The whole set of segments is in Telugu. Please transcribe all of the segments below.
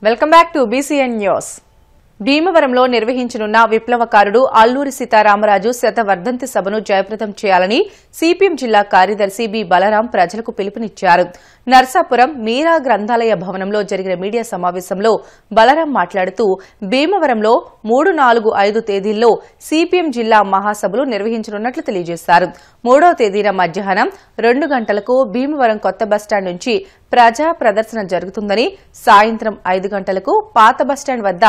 Welcome back to BCN news. భీమవరంలో నిర్వహించనున్న విప్లవకారుడు అల్లూరి సీతారామరాజు శతవర్ధంతి సభను జయప్రదం చేయాలని సిపిఎం జిల్లా కార్యదర్శి బి బలరాం ప్రజలకు పిలుపునిచ్చారు. నర్సాపురం మీరా గ్రంథాలయ భవనంలో జరిగిన మీడియా సమావేశంలో బలరాం మాట్లాడుతూ భీమవరంలో 3, 4, 5 తేదీల్లో సిపిఎం జిల్లా మహాసభలు నిర్వహించనున్నట్లు తెలియజేశారు. 3వ తేదీన మధ్యాహ్నం 2 గంటలకు భీమవరం కొత్త బస్టాండ్ నుంచి ప్రజా ప్రదర్శన జరుగుతుందని, సాయంత్రం 5 గంటలకు పాత బస్టాండ్ వద్ద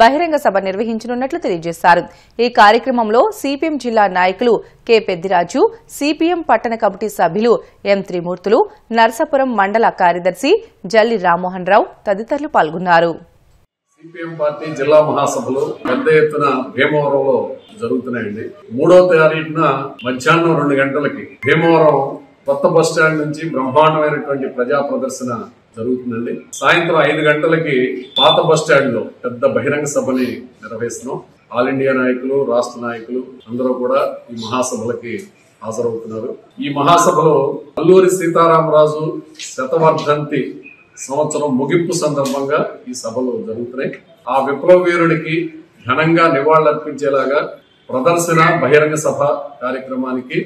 బహిరంగ సభ నిర్వహించనున్నట్లు తెలియజేశారు. ఈ కార్యక్రమంలో సిపిఎం జిల్లా నాయకులు కె పెద్దిరాజు, సిపిఎం పట్టణ కమిటీ సభ్యులు ఎం త్రిమూర్తులు, నర్సాపురం మండల కార్యదర్శి జల్లి రామ్మోహన్ రావు తదితరులు పాల్గొన్నారు. సిపిఎం పార్టీ జిల్లా మహాసభలు పెద్ద ఎత్తున భీమవరంలో జరుగుతున్నాయండి. 3వ తారీఖున మధ్యాహ్నం 2 గంటలకి భీమవరం కొత్త బస్టాండ్ నుంచి బ్రహ్మాండమైనటువంటి ప్రజా ప్రదర్శన జరుగుతుందండి. సాయంత్రం 5 గంటలకి పాత బస్టాండ్ లో పెద్ద బహిరంగ సభని నిర్వహిస్తున్నాం. ఆల్ ఇండియా నాయకులు, రాష్ట్ర నాయకులు అందరూ కూడా ఈ మహాసభలకి హాజరవుతున్నారు. ఈ మహాసభలో అల్లూరి సీతారామరాజు శతవర్ధంతి సంవత్సరం ముగింపు సందర్భంగా ఈ సభలు జరుగుతున్నాయి. ఆ విప్లవ వీరుడికి ఘనంగా నివాళులర్పించేలాగా ప్రదర్శన బహిరంగ సభ కార్యక్రమానికి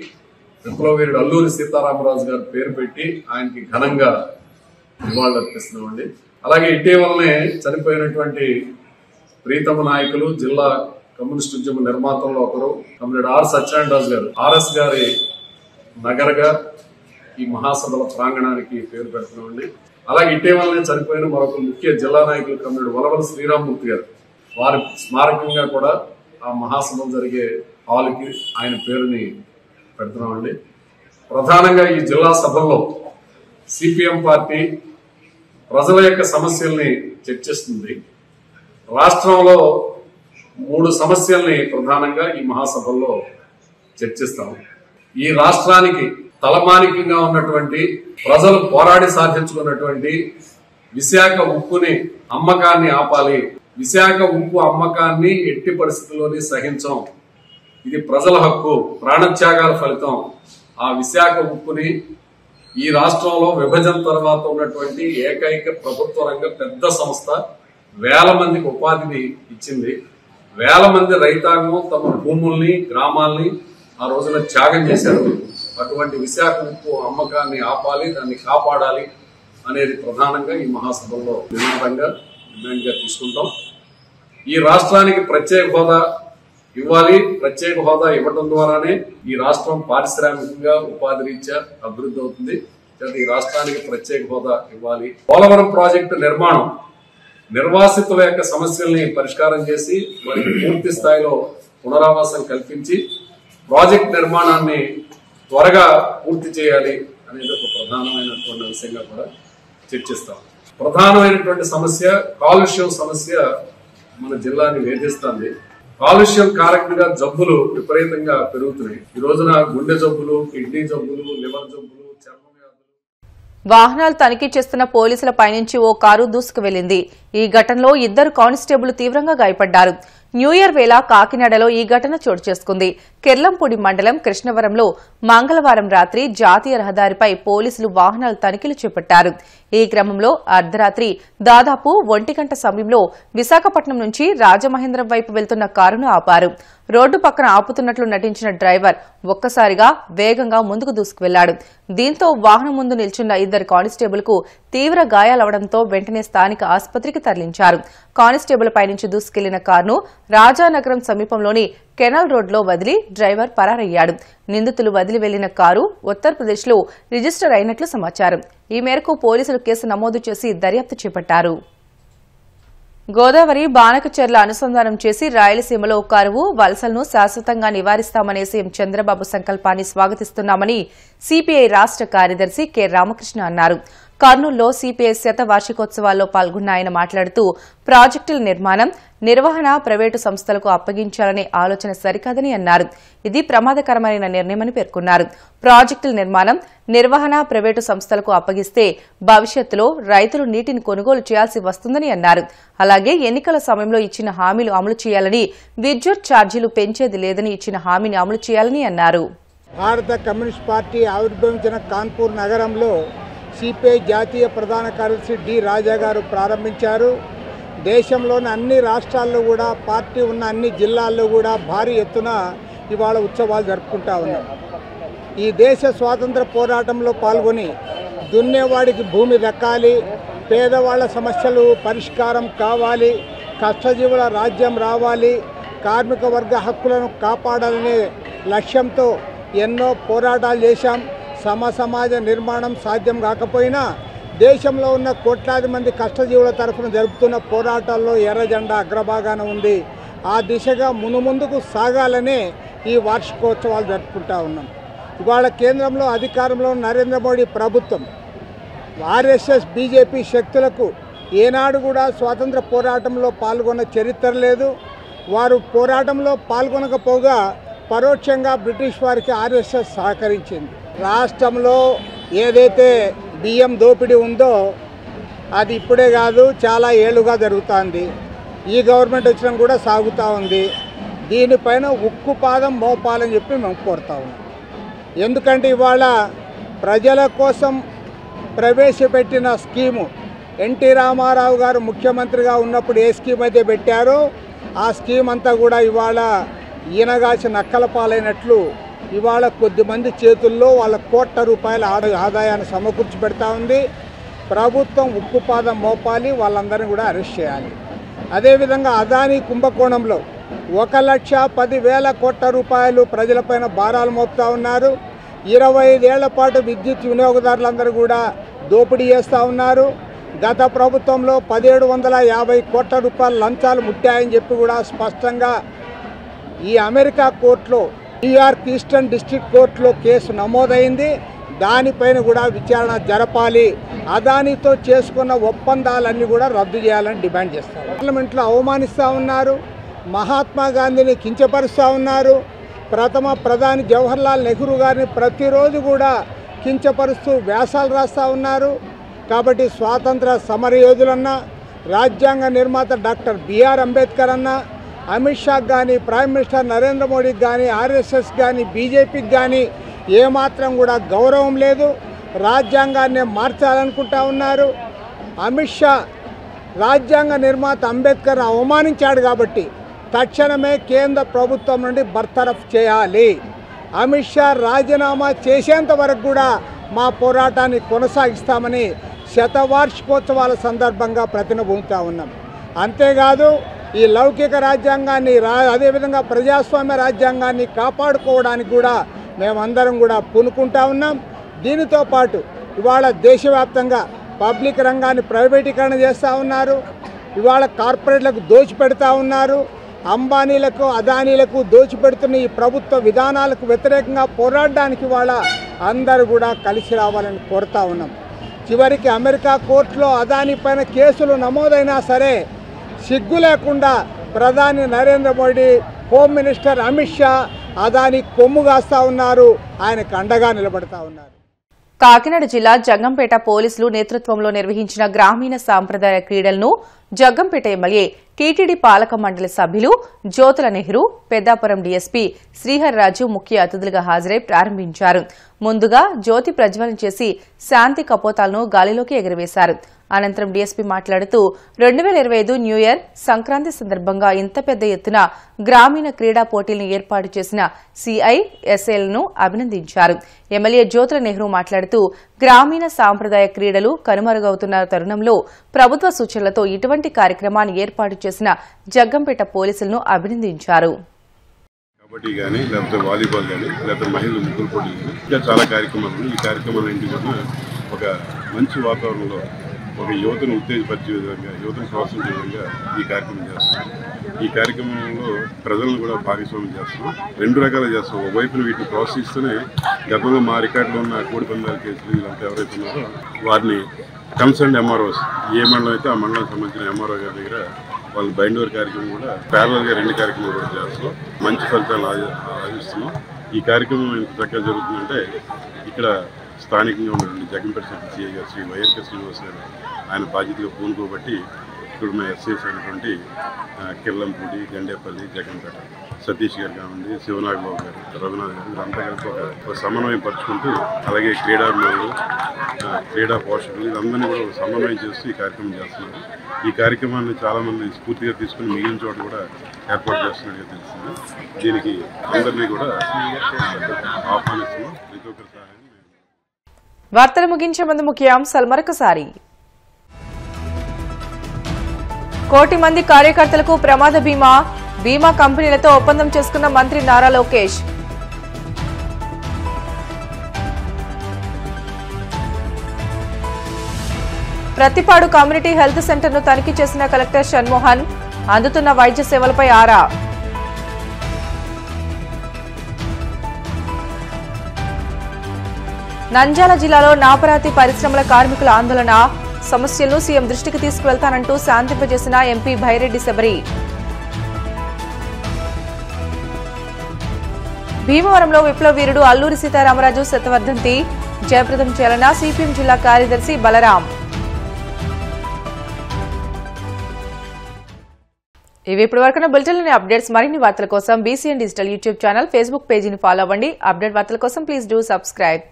విప్లవ వీరుడు అల్లూరి సీతారామరాజు గారి పేరు పెట్టి ఆయనకి ఘనంగా నివాళులర్పిస్తున్నామండి. అలాగే ఇటీవలనే చనిపోయినటువంటి ప్రీతమ నాయకులు, జిల్లా కమ్యూనిస్ట్ ఉద్యమ నిర్మాతల్లో ఒకరు కమ్రేడ్ ఆర్ సత్యనారాయణరాజు గారు ఆర్ఎస్ గారి నగరగా ఈ మహాసభల ప్రాంగణానికి పేరు పెడుతున్నామండి. అలాగే ఇటీవలనే చనిపోయిన మరొక ముఖ్య జిల్లా నాయకులు కమ్రేడ్ వలవల శ్రీరామ్మూర్తి గారు, వారి స్మారకంగా కూడా ఆ మహాసభలు జరిగే హాల్కి ఆయన పేరుని పెడుతున్నామండి. ప్రధానంగా ఈ జిల్లా సభల్లో సిపిఎం పార్టీ ప్రజల యొక్క సమస్యల్ని చర్చిస్తుంది. రాష్ట్రంలో 3 సమస్యల్ని ప్రధానంగా ఈ మహాసభల్లో చర్చిస్తాం. ఈ రాష్ట్రానికి తలమానికంగా ఉన్నటువంటి ప్రజలు పోరాడి సాధించుకున్నటువంటి విశాఖ ఉక్కుని అమ్మకాన్ని ఆపాలి. విశాఖ ఉక్కు అమ్మకాన్ని ఎట్టి పరిస్థితుల్లోనే సహించం. ఇది ప్రజల హక్కు, ప్రాణత్యాగాల ఫలితం. ఆ విశాఖ ఉక్కుని ఈ రాష్ట్రంలో విభజన తర్వాత ఉన్నటువంటి ఏకైక ప్రభుత్వ రంగ పెద్ద సంస్థ 1000 మందికి ఉపాధిని ఇచ్చింది. 1000 మంది రైతాంగం తమ భూముల్ని, గ్రామాల్ని ఆ రోజున త్యాగం చేశారు. అటువంటి విశాఖ ఉక్కు అమ్మకాన్ని ఆపాలి, దాన్ని కాపాడాలి అనేది ప్రధానంగా ఈ మహాసభల్లో డిమాండ్గా తీసుకుంటాం. ఈ రాష్ట్రానికి ప్రత్యేక హోదా ఇవ్వాలి. ప్రత్యేక హోదా ఇవ్వడం ద్వారానే ఈ రాష్ట్రం పారిశ్రామికంగా, ఉపాధి రీత్యా అభివృద్ధి అవుతుంది. ఈ రాష్ట్రానికి ప్రత్యేక హోదా ఇవ్వాలి. పోలవరం ప్రాజెక్టు నిర్మాణం నిర్వాసితుల యొక్క సమస్యల్ని పరిష్కారం చేసి వారికి పూర్తి స్థాయిలో పునరావాసం కల్పించి ప్రాజెక్ట్ నిర్మాణాన్ని త్వరగా పూర్తి చేయాలి అనేది ఒక ప్రధానమైనటువంటి అంశంగా కూడా చర్చిస్తాం. ప్రధానమైనటువంటి సమస్య కాలుష్యం సమస్య మన జిల్లాని వేధిస్తుంది. కాలుష్యం కారకంగా జబ్బులు విపరీతంగా పెరుగుతున్నాయి. ఈ రోజున గుండె జబ్బులు, కిడ్నీ జబ్బులు, లివర్ జబ్బులు, చర్మ వ్యాధులు. వాహనాలు తనిఖీ చేస్తున్న పోలీసుల పైనుంచి ఓ కారు దూసుకు వెళ్లింది. ఈ ఘటనలో 2 కానిస్టేబుల్ తీవ్రంగా గాయపడ్డారు. న్యూ ఇయర్ వేళ కాకినాడలో ఈ ఘటన చోటు చేసుకుంది. కిర్లంపూడి మండలం కృష్ణవరంలో మంగళవారం రాత్రి జాతీయ రహదారిపై పోలీసులు వాహనాల తనిఖీలు చేపట్టారు. ఈ క్రమంలో అర్ధరాత్రి దాదాపు 1 గంట సమయంలో విశాఖపట్నం నుంచి రాజమహేంద్రం వైపు వెళ్తున్న కారును ఆపారు. రోడ్డు పక్కన ఆపుతున్నట్లు నటించిన డ్రైవర్ ఒక్కసారిగా వేగంగా ముందుకు దూసుకువెళ్లాడు. దీంతో వాహనం ముందు నిల్చున్న 2 కానిస్టేబుల్ కు తీవ్ర గాయాలవడంతో వెంటనే స్థానిక ఆసుపత్రికి తరలించారు. కానిస్టేబుల్ పైనుంచి దూసుకెళ్లిన కారును రాజానగరం సమీపంలోని కెనాల్ రోడ్లో వదిలి డ్రైవర్ పరారయ్యాడు. నిందితులు వదిలి వెళ్లిన కారు ఉత్తరప్రదేశ్లో రిజిస్టర్ అయినట్లు సమాచారం. ఈ మేరకు పోలీసులు కేసు నమోదు చేసి దర్యాప్తు చేపట్టారు. గోదావరి బానకచెర్ల అనుసంధానం చేసి రాయలసీమలో కరువు, వలసలను శాశ్వతంగా నివారిస్తామనే సీఎం చంద్రబాబు సంకల్పాన్ని స్వాగతిస్తున్నామని సిపిఐ రాష్ట కార్యదర్శి కె రామకృష్ణ అన్నారు. కర్నూలులో సిపిఐ శత వార్షికోత్సవాల్లో పాల్గొన్న ఆయన మాట్లాడుతూ ప్రాజెక్టుల నిర్మాణం, నిర్వహణ ప్రైవేటు సంస్థలకు అప్పగించాలనే ఆలోచన సరికాదని అన్నారు. ఇది ప్రమాదకరమైన నిర్ణయమని పేర్కొన్నారు. ప్రాజెక్టుల నిర్మాణం, నిర్వహణ ప్రైవేటు సంస్థలకు అప్పగిస్తే భవిష్యత్తులో రైతులు నీటిని కొనుగోలు చేయాల్సి వస్తుందని అన్నారు. అలాగే ఎన్నికల సమయంలో ఇచ్చిన హామీలు అమలు చేయాలని, విద్యుత్ ఛార్జీలు పెంచేది లేదని ఇచ్చిన హామీని అమలు చేయాలని అన్నారు. భారత కమ్యూనిస్ట్ పార్టీ ఆవిర్భవించిన కాన్పూర్ నగరంలో సిపిఐ జాతీయ ప్రధాన కార్యదర్శి డి రాజా గారు ప్రారంభించారు. దేశంలోని అన్ని రాష్ట్రాల్లో కూడా పార్టీ ఉన్న అన్ని జిల్లాల్లో కూడా భారీ ఎత్తున ఇవాళ ఉత్సవాలు జరుపుకుంటా ఉన్నాం. ఈ దేశ స్వాతంత్ర పోరాటంలో పాల్గొని దున్నేవాడికి భూమి దక్కాలి, పేదవాళ్ల సమస్యలు పరిష్కారం కావాలి, కష్టజీవుల రాజ్యం రావాలి, కార్మిక వర్గ హక్కులను కాపాడాలనే లక్ష్యంతో ఎన్నో పోరాటాలు చేశాం. సమాజ నిర్మాణం సాధ్యం కాకపోయినా దేశంలో ఉన్న కోట్లాది మంది కష్టజీవుల తరఫున జరుపుతున్న పోరాటాల్లో ఎర్ర జెండా అగ్రభాగాన ఉంది. ఆ దిశగా మునుముందుకు సాగాలనే ఈ వార్షికోత్సవాలు జరుపుకుంటా ఉన్నాం. ఇవాళ కేంద్రంలో అధికారంలో నరేంద్ర మోడీ ప్రభుత్వం ఆర్ఎస్ఎస్ బీజేపీ శక్తులకు ఏనాడు కూడా స్వాతంత్ర పోరాటంలో పాల్గొన్న చరిత్ర లేదు. వారు పోరాటంలో పాల్గొనకపోగా పరోక్షంగా బ్రిటిష్ వారికి ఆర్ఎస్ఎస్ సహకరించింది. రాష్ట్రంలో ఏదైతే బియ్యం దోపిడీ ఉందో అది ఇప్పుడే కాదు, చాలా ఏళ్ళుగా జరుగుతుంది. ఈ గవర్నమెంట్ వచ్చినా కూడా సాగుతూ ఉంది. దీనిపైన ఉక్కు పాదం మోపాలని చెప్పి మేము కోరుతా ఉన్నాం. ఎందుకంటే ఇవాళ ప్రజల కోసం ప్రవేశపెట్టిన స్కీము ఎన్టీ రామారావు గారు ముఖ్యమంత్రిగా ఉన్నప్పుడు ఏ స్కీమ్ అయితే పెట్టారో ఆ స్కీమ్ అంతా కూడా ఇవాళ ఈనగాచి నక్కల పాలైనట్లు ఇవాళ కొద్దిమంది చేతుల్లో వాళ్ళ కోట్ల రూపాయల ఆదాయాన్ని సమకూర్చి పెడతా ఉంది. ప్రభుత్వం ఉక్కుపాదం మోపాలి, వాళ్ళందరినీ కూడా అరెస్ట్ చేయాలి. అదేవిధంగా అదానీ కుంభకోణంలో 1,10,000 కోట్ల రూపాయలు ప్రజలపైన భారాలు మోపుతా ఉన్నారు. 25 ఏళ్ల పాటు విద్యుత్ వినియోగదారులందరూ కూడా దోపిడీ చేస్తూ ఉన్నారు. గత ప్రభుత్వంలో 1,750 కోట్ల రూపాయల లంచాలు ముట్టాయని చెప్పి కూడా స్పష్టంగా ఈ అమెరికా కోర్టులో న్యూయార్క్ ఈస్టర్న్ డిస్ట్రిక్ట్ కోర్టులో కేసు నమోదైంది. దానిపైన కూడా విచారణ జరపాలి. అదానితో చేసుకున్న ఒప్పందాలన్నీ కూడా రద్దు చేయాలని డిమాండ్ చేస్తారు. పార్లమెంట్లో అవమానిస్తూ ఉన్నారు, మహాత్మా గాంధీని కించపరుస్తూ ఉన్నారు, ప్రథమ ప్రధాని జవహర్లాల్ నెహ్రూ గారిని ప్రతిరోజు కూడా కించపరుస్తూ వ్యాసాలు రాస్తూ ఉన్నారు. కాబట్టి స్వాతంత్ర సమరయోధులన్నా, రాజ్యాంగ నిర్మాత డాక్టర్ బిఆర్ అంబేద్కర్ అన్నా, అమిత్ షాకి కానీ, ప్రైమ్ మినిస్టర్ నరేంద్ర మోడీకి కానీ, ఆర్ఎస్ఎస్ కానీ, బీజేపీకి కానీ ఏమాత్రం కూడా గౌరవం లేదు. రాజ్యాంగాన్ని మార్చాలనుకుంటా ఉన్నారు. అమిత్ షా రాజ్యాంగ నిర్మాత అంబేద్కర్ అవమానించాడు కాబట్టి తక్షణమే కేంద్ర ప్రభుత్వం నుండి బర్తరఫ్ చేయాలి. అమిత్ షా రాజీనామా చేసేంత వరకు కూడా మా పోరాటాన్ని కొనసాగిస్తామని శతవార్షికోత్సవాల సందర్భంగా ప్రతినబూతా ఉన్నాం. అంతేకాదు ఈ లౌకిక రాజ్యాంగాన్ని అదేవిధంగా ప్రజాస్వామ్య రాజ్యాంగాన్ని కాపాడుకోవడానికి కూడా మేమందరం కూడా పూనుకుంటా ఉన్నాం. దీనితో పాటు ఇవాళ దేశవ్యాప్తంగా పబ్లిక్ రంగాన్ని ప్రైవేటీకరణ చేస్తూ ఉన్నారు. ఇవాళ కార్పొరేట్లకు దోచిపెడతా ఉన్నారు. అంబానీలకు, అదానీలకు దోచిపెడుతున్న ఈ ప్రభుత్వ విధానాలకు వ్యతిరేకంగా పోరాడడానికి ఇవాళ అందరూ కూడా కలిసి రావాలని కోరుతా ఉన్నాం. చివరికి అమెరికా కోర్టులో అదానీ పైన కేసులు నమోదైనా సరే సిగ్గు లేకుండా ప్రధాని నరేంద్ర మోడీ, హోమ్ మినిస్టర్ అమిత్ షా అదానీ కొమ్ము కాస్తా ఉన్నారు, ఆయనకు అండగా నిలబడతా ఉన్నారు. కాకినాడ జిల్లా జగ్గంపేట పోలీసులు నేతృత్వంలో నిర్వహించిన గ్రామీణ సాంప్రదాయ క్రీడలను జగ్గంపేట ఎమ్మెల్యే టీటీడీ పాలక మండలి సభ్యులు జ్యోతుల నెహ్రూ, పెద్దాపురం డీఎస్పీ శ్రీహర్రాజు ముఖ్య అతిథులుగా హాజరై ప్రారంభించారు. ముందుగా జ్యోతి ప్రజ్వలన చేసి శాంతి కపోతాలను గాలిలోకి ఎగురవేశారు. అనంతరం డీఎస్పీ మాట్లాడుతూ 2025 న్యూ ఇయర్ సంక్రాంతి సందర్భంగా ఇంత పెద్ద ఎత్తున గ్రామీణ క్రీడా పోటీలను ఏర్పాటు చేసిన సిఐఎస్ఎల్ను అభినందించారు. ఎమ్మెల్యే జ్యోతుల నెహ్రూ మాట్లాడుతూ గ్రామీణ సాంప్రదాయ క్రీడలు కనుమరుగవుతున్న తరుణంలో ప్రభుత్వ సూచనలతో ఇటువంటి కార్యక్రమాన్ని ఏర్పాటు చేసిన జగ్గంపేట పోలీసులను అభినందించారు. కబడ్డీ కానీ, లేకపోతే వాలీబాల్ కానీ, లేకపోతే మహిళలు ముగ్గురు పోటీలు కానీ, ఇంకా చాలా కార్యక్రమాలు. ఈ కార్యక్రమాలన్నింటి కూడా ఒక మంచి వాతావరణంలో ఒక యువతను ఉత్తేజపరిచే విధంగా, యువతను ప్రోత్సహించే విధంగా ఈ కార్యక్రమం చేస్తున్నాం. ఈ కార్యక్రమంలో ప్రజలను కూడా భాగస్వామ్యం చేస్తున్నాం. 2 రకాలు చేస్తాం. ఒకవైపున వీటిని ప్రోత్సహిస్తూనే గతంలో మా రికార్డులో ఉన్న కోడి పందాల కేసులు వీళ్ళంతా ఎవరైతే ఉన్నారో వారిని కన్సర్న్ ఎంఆర్ఓస్, ఏ మండలం అయితే ఆ మండలానికి సంబంధించిన ఎంఆర్ఓ గారి దగ్గర వాళ్ళు బైండ్ ఓవర్ కార్యక్రమం కూడా ప్యారలల్గా 2 కార్యక్రమాలు కూడా చేస్తున్నాం. మంచి ఫలితాలు ఆశిస్తున్నాం. ఈ కార్యక్రమం ఎంత చక్కగా జరుగుతుందంటే ఇక్కడ స్థానికంగా ఉన్నటువంటి జగ్గంపేట సిఐ గారు శ్రీ వైఎస్కే శ్రీనివాస్ గారు ఆయన బాధ్యతగా పూనుకోబట్టి ఇక్కడ ఉన్న ఎస్ఐస్ అయినటువంటి కిర్లంపూడి, గండేపల్లి, జగ్గంపేట సతీష్ గారు కానివ్వండి, శివనాగబాబు గారు, రఘునాథ్ గారు, వీరంతా కలిసి ఒక సమన్వయం పరుచుకుంటూ, అలాగే క్రీడాభిమానులు, క్రీడా పోషకులు వీళ్ళందరినీ కూడా ఒక సమన్వయం చేస్తూ ఈ కార్యక్రమం చేస్తున్నారు. ఈ కార్యక్రమాన్ని చాలామంది స్ఫూర్తిగా తీసుకుని మిగిలిన చోట కూడా ఏర్పాటు చేస్తున్నట్టుగా తెలుస్తుంది. దీనికి అందరినీ కూడా ఆహ్వానిస్తున్నాం. ప్రతి ఒక్కరి సహాయం. వార్తలు ముగించే ముందు ముఖ్యాంశాలు మరొకసారి. 1 కోటి మంది కార్యకర్తలకు ప్రమాద బీమా కంపెనీలతో ఒప్పందం చేసుకున్న మంత్రి Nara Lokesh. Prathipadu community health centre ను తనిఖీ చేసిన కలెక్టర్ షణ్మోహన్. అందుతున్న వైద్య సేవలపై ఆరా. నంద్యాల జిల్లాలో నాపరాతి పరిశ్రమల కార్మికుల ఆందోళన. సమస్యలను సీఎం దృష్టికి తీసుకువెళ్తానంటూ శాంతింపజేసిన ఎంపీ భైరెడ్డి శబరి. భీమవరంలో విప్లవ వీరుడు అల్లూరి సీతారామరాజు శతవర్ధంతి జయప్రదం చేయాలన్న సిపిఎం జిల్లా కార్యదర్శి బలరాం. ఇవి ఇప్పటి వరకున్న బులెటిన్లోని అప్డేట్స్. మరిన్ని వార్తల కోసం BCN digital YouTube channel, Facebook పేజీని ఫాలో అవ్వండి. అప్డేట్ వార్తల కోసం ప్లీజ్ డూ సబ్స్క్రైబ్.